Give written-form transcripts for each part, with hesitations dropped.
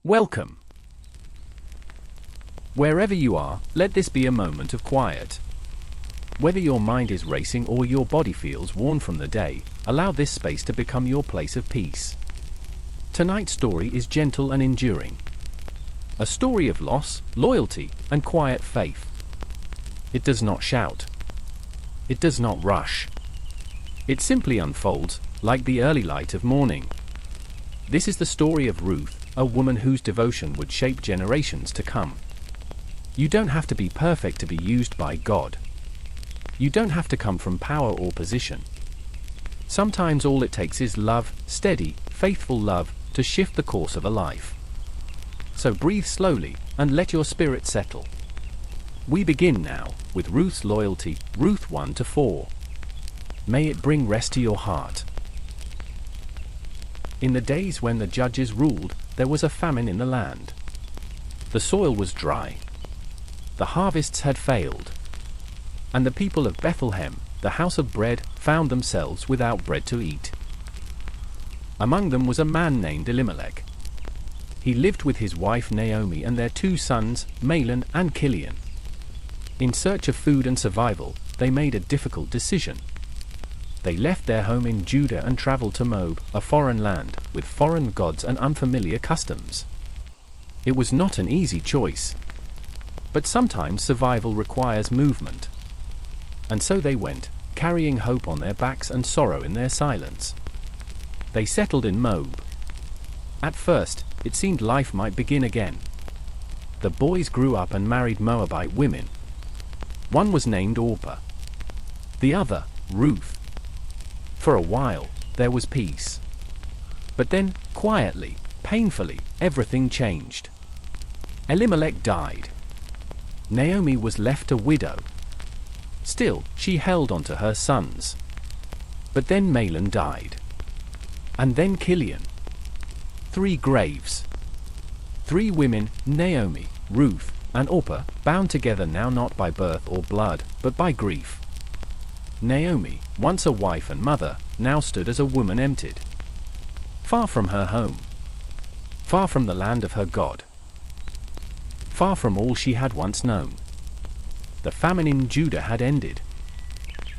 Welcome. Wherever you are, let this be a moment of quiet. Whether your mind is racing or your body feels worn from the day, allow this space to become your place of peace. Tonight's story is gentle and enduring. A story of loss, loyalty, and quiet faith. It does not shout. It does not rush. It simply unfolds, like the early light of morning. This is the story of Ruth, a woman whose devotion would shape generations to come. You don't have to be perfect to be used by God. You don't have to come from power or position. Sometimes all it takes is love, steady, faithful love, to shift the course of a life. So breathe slowly, and let your spirit settle. We begin now, with Ruth's loyalty, Ruth 1-4. May it bring rest to your heart. In the days when the judges ruled, there was a famine in the land. The soil was dry. The harvests had failed. And the people of Bethlehem, the house of bread, found themselves without bread to eat. Among them was a man named Elimelech. He lived with his wife Naomi and their 2 sons, Mahlon and Chilion. In search of food and survival, they made a difficult decision. They left their home in Judah and traveled to Moab, a foreign land, with foreign gods and unfamiliar customs. It was not an easy choice. But sometimes survival requires movement. And so they went, carrying hope on their backs and sorrow in their silence. They settled in Moab. At first, it seemed life might begin again. The boys grew up and married Moabite women. One was named Orpah. The other, Ruth. For a while, there was peace. But then, quietly, painfully, everything changed. Elimelech died. Naomi was left a widow. Still, she held on to her sons. But then Mahlon died. And then Chilion. 3 graves. 3 women, Naomi, Ruth, and Orpah, bound together now not by birth or blood, but by grief. Naomi, once a wife and mother, now stood as a woman emptied. Far from her home. Far from the land of her God. Far from all she had once known. The famine in Judah had ended.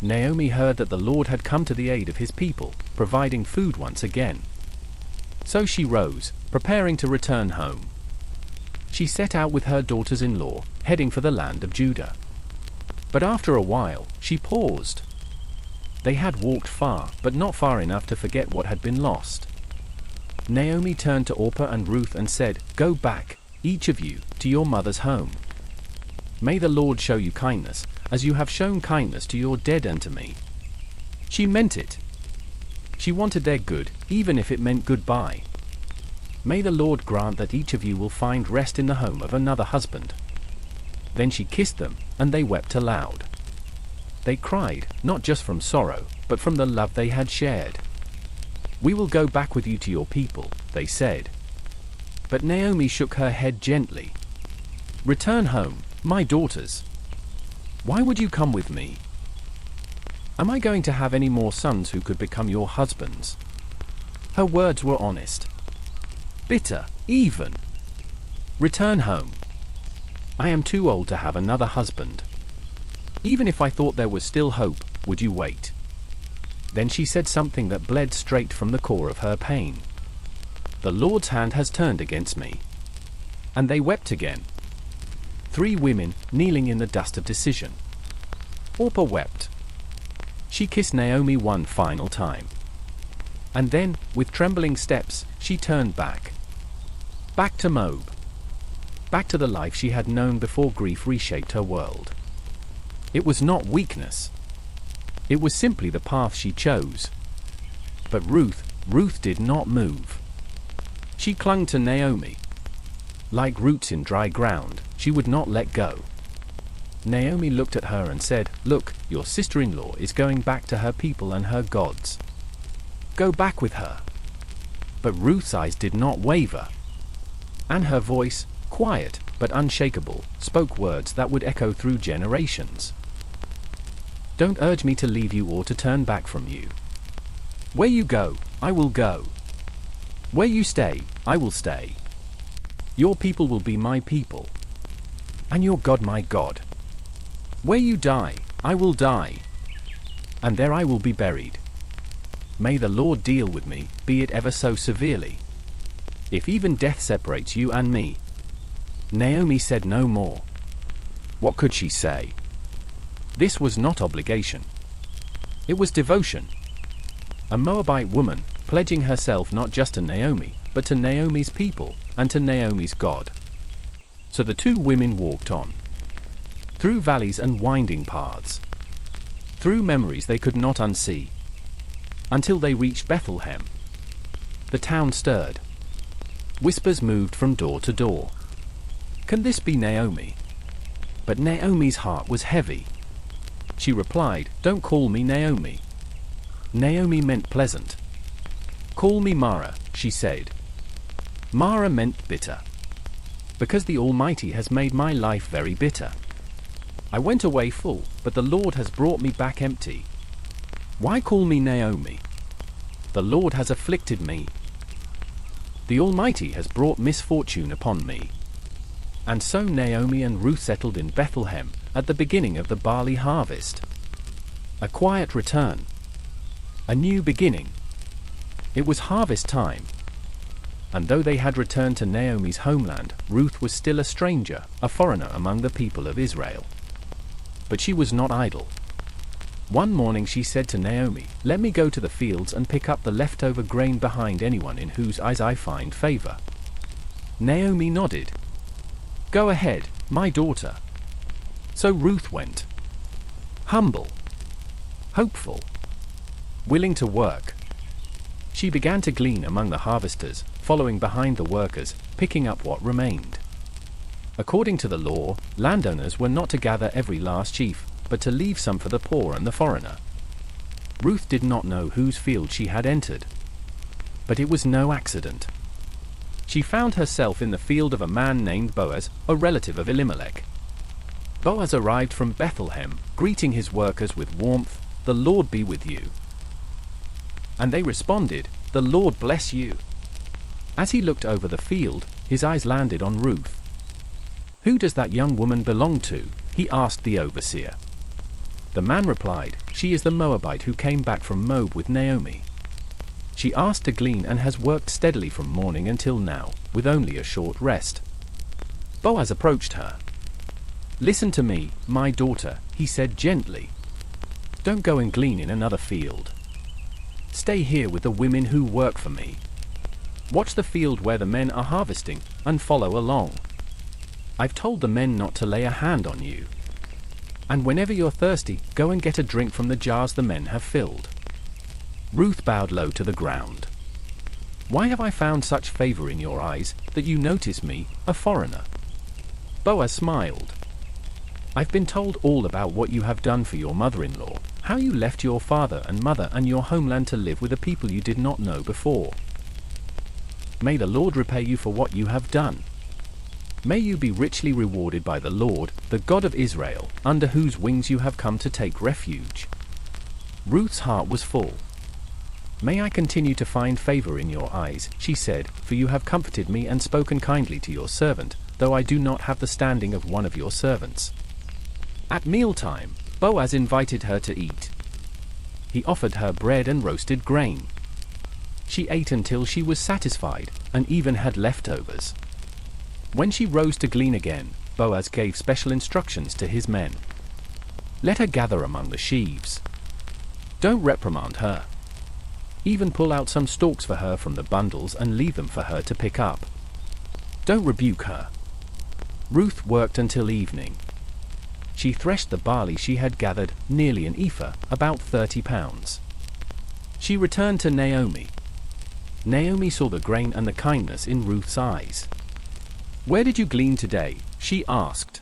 Naomi heard that the Lord had come to the aid of his people, providing food once again. So she rose, preparing to return home. She set out with her daughters-in-law, heading for the land of Judah. But after a while, she paused. They had walked far, but not far enough to forget what had been lost. Naomi turned to Orpah and Ruth and said, "Go back, each of you, to your mother's home. May the Lord show you kindness, as you have shown kindness to your dead and to me." She meant it. She wanted their good, even if it meant goodbye. May the Lord grant that each of you will find rest in the home of another husband. Then she kissed them, and they wept aloud. They cried, not just from sorrow, but from the love they had shared. "We will go back with you to your people," they said. But Naomi shook her head gently. "Return home, my daughters. Why would you come with me? Am I going to have any more sons who could become your husbands?" Her words were honest. Bitter, even. "Return home. I am too old to have another husband. Even if I thought there was still hope, would you wait?" Then she said something that bled straight from the core of her pain. "The Lord's hand has turned against me." And they wept again. 3 women, kneeling in the dust of decision. Orpah wept. She kissed Naomi one final time. And then, with trembling steps, she turned back. Back to Moab. Back to the life she had known before grief reshaped her world. It was not weakness. It was simply the path she chose. But Ruth did not move. She clung to Naomi. Like roots in dry ground, she would not let go. Naomi looked at her and said, "Look, your sister-in-law is going back to her people and her gods. Go back with her." But Ruth's eyes did not waver. And her voice, quiet but unshakable, spoke words that would echo through generations. "Don't urge me to leave you or to turn back from you. Where you go, I will go. Where you stay, I will stay. Your people will be my people, and your God my God. Where you die, I will die, and there I will be buried. May the Lord deal with me, be it ever so severely, if even death separates you and me." Naomi said no more. What could she say? This was not obligation. It was devotion. A Moabite woman, pledging herself not just to Naomi, but to Naomi's people, and to Naomi's God. So the two women walked on. Through valleys and winding paths. Through memories they could not unsee. Until they reached Bethlehem. The town stirred. Whispers moved from door to door. Can this be Naomi? But Naomi's heart was heavy. She replied, "Don't call me Naomi." Naomi meant pleasant. "Call me Mara," she said. Mara meant bitter. Because the Almighty has made my life very bitter. I went away full, but the Lord has brought me back empty. Why call me Naomi? The Lord has afflicted me. The Almighty has brought misfortune upon me. And so Naomi and Ruth settled in Bethlehem, at the beginning of the barley harvest. A quiet return. A new beginning. It was harvest time. And though they had returned to Naomi's homeland, Ruth was still a stranger, a foreigner among the people of Israel. But she was not idle. One morning she said to Naomi, "Let me go to the fields and pick up the leftover grain behind anyone in whose eyes I find favor." Naomi nodded. "Go ahead, my daughter." So Ruth went. Humble. Hopeful. Willing to work. She began to glean among the harvesters, following behind the workers, picking up what remained. According to the law, landowners were not to gather every last sheaf, but to leave some for the poor and the foreigner. Ruth did not know whose field she had entered. But it was no accident. She found herself in the field of a man named Boaz, a relative of Elimelech. Boaz arrived from Bethlehem, greeting his workers with warmth, "The Lord be with you." And they responded, "The Lord bless you." As he looked over the field, his eyes landed on Ruth. "Who does that young woman belong to?" he asked the overseer. The man replied, "She is the Moabite who came back from Moab with Naomi. She asked to glean and has worked steadily from morning until now, with only a short rest." Boaz approached her. "Listen to me, my daughter," he said gently. "Don't go and glean in another field. Stay here with the women who work for me. Watch the field where the men are harvesting, and follow along. I've told the men not to lay a hand on you. And whenever you're thirsty, go and get a drink from the jars the men have filled." Ruth bowed low to the ground. "Why have I found such favor in your eyes, that you notice me, a foreigner?" Boaz smiled. "I've been told all about what you have done for your mother-in-law, how you left your father and mother and your homeland to live with a people you did not know before. May the Lord repay you for what you have done. May you be richly rewarded by the Lord, the God of Israel, under whose wings you have come to take refuge." Ruth's heart was full. "May I continue to find favor in your eyes," she said, "for you have comforted me and spoken kindly to your servant, though I do not have the standing of one of your servants." At mealtime, Boaz invited her to eat. He offered her bread and roasted grain. She ate until she was satisfied, and even had leftovers. When she rose to glean again, Boaz gave special instructions to his men. "Let her gather among the sheaves. Don't reprimand her. Even pull out some stalks for her from the bundles and leave them for her to pick up. Don't rebuke her." Ruth worked until evening. She threshed the barley she had gathered, nearly an ephah, about 30 pounds. She returned to Naomi. Naomi saw the grain and the kindness in Ruth's eyes. "Where did you glean today?" she asked.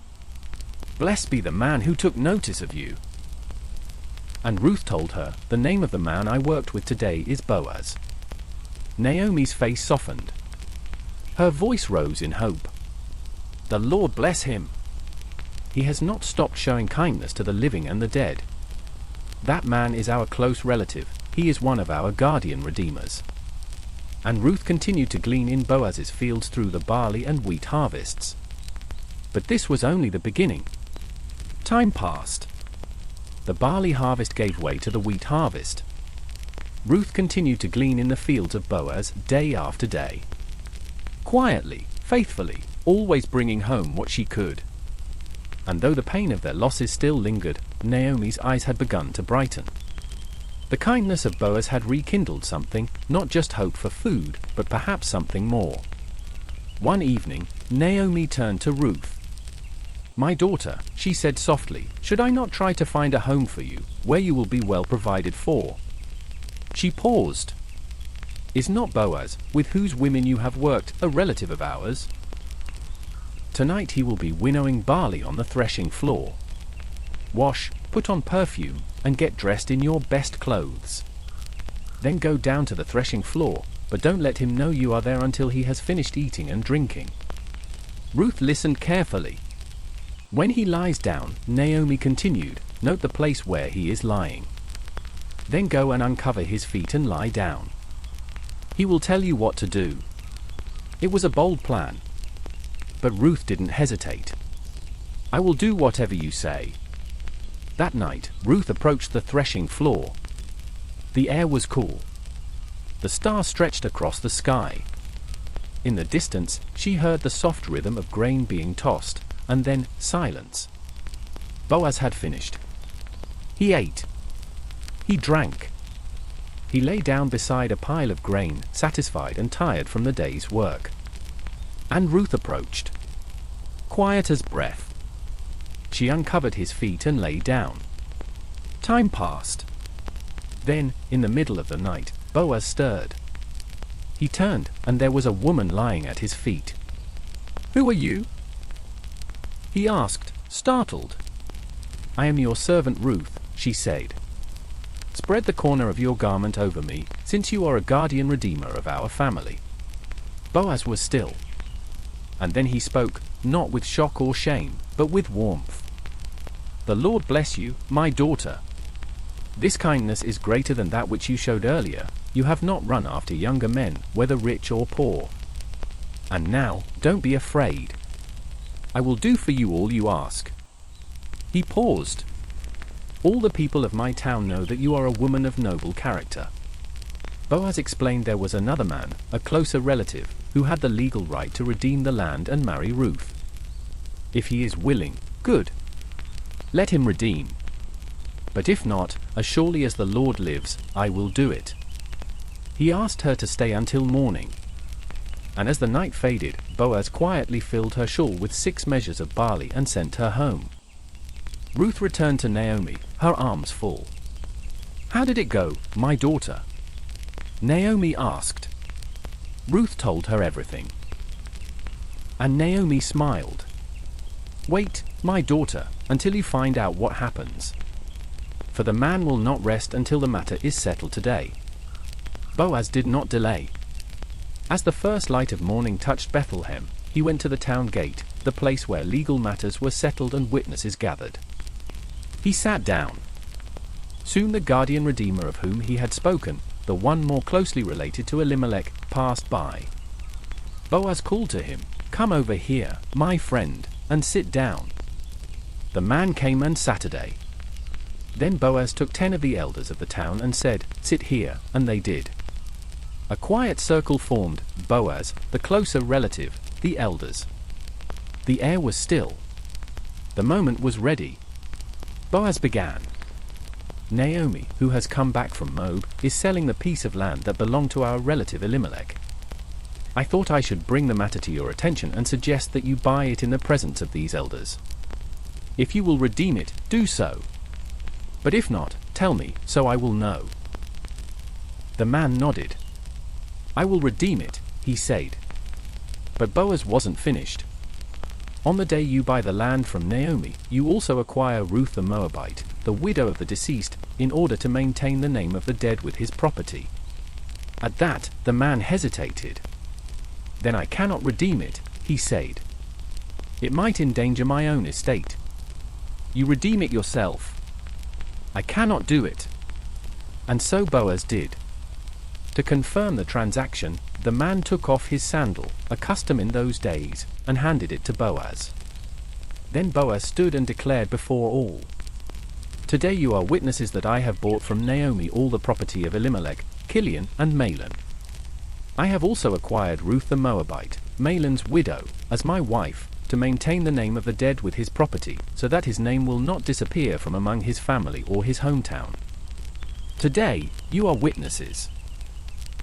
"Blessed be the man who took notice of you." And Ruth told her, "The name of the man I worked with today is Boaz." Naomi's face softened. Her voice rose in hope. "The Lord bless him. He has not stopped showing kindness to the living and the dead. That man is our close relative, he is one of our guardian redeemers." And Ruth continued to glean in Boaz's fields through the barley and wheat harvests. But this was only the beginning. Time passed. The barley harvest gave way to the wheat harvest. Ruth continued to glean in the fields of Boaz day after day. Quietly, faithfully, always bringing home what she could. And though the pain of their losses still lingered, Naomi's eyes had begun to brighten. The kindness of Boaz had rekindled something, not just hope for food, but perhaps something more. One evening, Naomi turned to Ruth. "My daughter," she said softly, "should I not try to find a home for you, where you will be well provided for?" She paused. "Is not Boaz, with whose women you have worked, a relative of ours? Tonight he will be winnowing barley on the threshing floor. Wash, put on perfume, and get dressed in your best clothes. Then go down to the threshing floor, but don't let him know you are there until he has finished eating and drinking." Ruth listened carefully. "When he lies down," Naomi continued, "note the place where he is lying. Then go and uncover his feet and lie down. He will tell you what to do." It was a bold plan. But Ruth didn't hesitate. "I will do whatever you say." That night, Ruth approached the threshing floor. The air was cool. The stars stretched across the sky. In the distance, she heard the soft rhythm of grain being tossed, and then silence. Boaz had finished. He ate. He drank. He lay down beside a pile of grain, satisfied and tired from the day's work. And Ruth approached. Quiet as breath. She uncovered his feet and lay down. Time passed. Then, in the middle of the night, Boaz stirred. He turned, and there was a woman lying at his feet. "Who are you?" he asked, startled. "I am your servant Ruth," she said. "Spread the corner of your garment over me, since you are a guardian redeemer of our family." Boaz was still. And then he spoke, not with shock or shame, but with warmth. "The Lord bless you, my daughter. This kindness is greater than that which you showed earlier. You have not run after younger men, whether rich or poor. And now, don't be afraid. I will do for you all you ask." He paused. "All the people of my town know that you are a woman of noble character." Boaz explained there was another man, a closer relative, who had the legal right to redeem the land and marry Ruth. "If he is willing, good. Let him redeem. But if not, as surely as the Lord lives, I will do it." He asked her to stay until morning. And as the night faded, Boaz quietly filled her shawl with 6 measures of barley and sent her home. Ruth returned to Naomi, her arms full. "How did it go, my daughter?" Naomi asked. Ruth told her everything. And Naomi smiled. "Wait, my daughter, until you find out what happens. For the man will not rest until the matter is settled today." Boaz did not delay. As the first light of morning touched Bethlehem, he went to the town gate, the place where legal matters were settled and witnesses gathered. He sat down. Soon the guardian redeemer of whom he had spoken, the one more closely related to Elimelech, passed by. Boaz called to him, "Come over here, my friend, and sit down." The man came and sat. Then Boaz took 10 of the elders of the town and said, "Sit here," and they did. A quiet circle formed, Boaz, the closer relative, the elders. The air was still. The moment was ready. Boaz began. "Naomi, who has come back from Moab, is selling the piece of land that belonged to our relative Elimelech. I thought I should bring the matter to your attention and suggest that you buy it in the presence of these elders. If you will redeem it, do so. But if not, tell me, so I will know." The man nodded. "I will redeem it," he said. But Boaz wasn't finished. "On the day you buy the land from Naomi, you also acquire Ruth the Moabite, the widow of the deceased, in order to maintain the name of the dead with his property." At that, the man hesitated. "Then I cannot redeem it," he said. "It might endanger my own estate. You redeem it yourself." "I cannot do it." And so Boaz did. To confirm the transaction, The man took off his sandal, a custom in those days, and handed it to Boaz. Then Boaz stood and declared before all, "Today you are witnesses that I have bought from Naomi all the property of Elimelech, Kilion, and Mahlon. I have also acquired Ruth the Moabite, Mahlon's widow, as my wife, to maintain the name of the dead with his property, so that his name will not disappear from among his family or his hometown. Today, you are witnesses."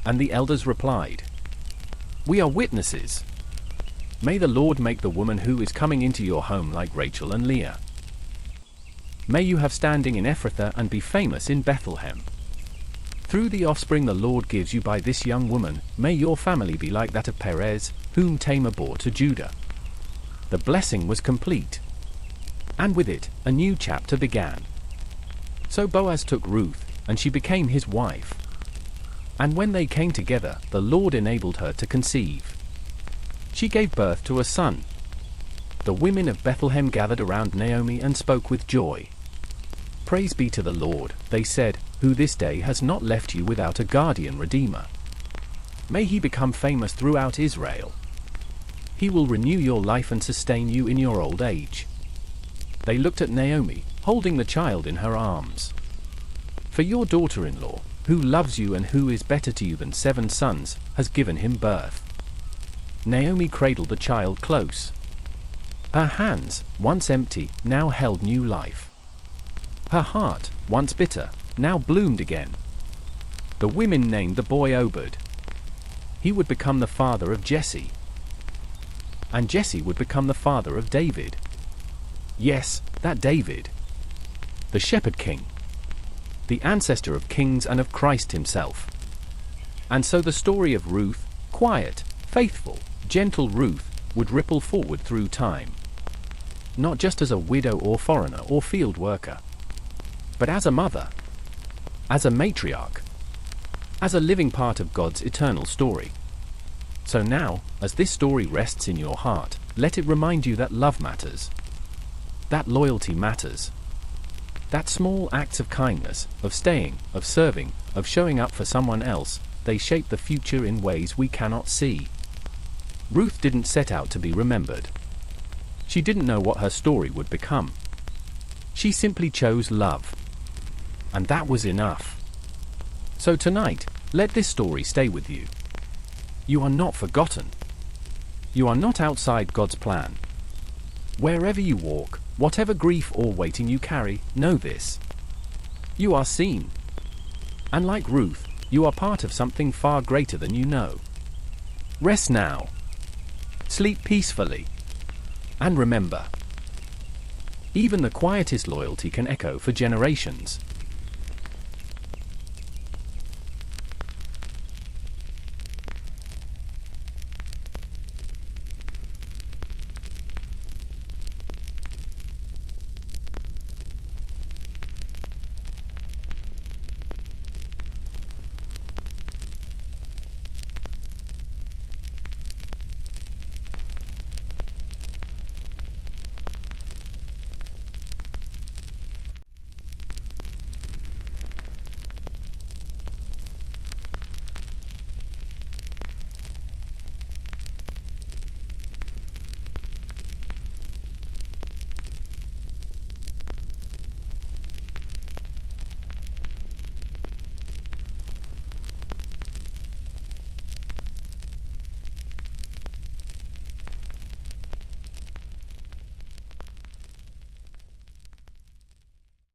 And the elders replied, "We are witnesses. May the Lord make the woman who is coming into your home like Rachel and Leah. May you have standing in Ephrathah and be famous in Bethlehem. Through the offspring the Lord gives you by this young woman, may your family be like that of Perez, whom Tamar bore to Judah." The blessing was complete. And with it, a new chapter began. So Boaz took Ruth, and she became his wife. And when they came together, the Lord enabled her to conceive. She gave birth to a son. The women of Bethlehem gathered around Naomi and spoke with joy. "Praise be to the Lord," they said, "who this day has not left you without a guardian redeemer. May he become famous throughout Israel. He will renew your life and sustain you in your old age." They looked at Naomi, holding the child in her arms. "For your daughter-in-law, who loves you and who is better to you than 7 sons, has given him birth." Naomi cradled the child close. Her hands, once empty, now held new life. Her heart, once bitter, now bloomed again. The women named the boy Obed. He would become the father of Jesse. And Jesse would become the father of David. Yes, that David. The shepherd king. The ancestor of kings and of Christ himself. And so the story of Ruth, quiet, faithful, gentle Ruth, would ripple forward through time. Not just as a widow or foreigner or field worker, but as a mother, as a matriarch, as a living part of God's eternal story. So now, as this story rests in your heart, let it remind you that love matters, that loyalty matters, that small acts of kindness, of staying, of serving, of showing up for someone else, they shape the future in ways we cannot see. Ruth didn't set out to be remembered. She didn't know what her story would become. She simply chose love. And that was enough. So tonight, let this story stay with you. You are not forgotten. You are not outside God's plan. Wherever you walk, whatever grief or waiting you carry, know this. You are seen. And like Ruth, you are part of something far greater than you know. Rest now. Sleep peacefully. And remember, even the quietest loyalty can echo for generations.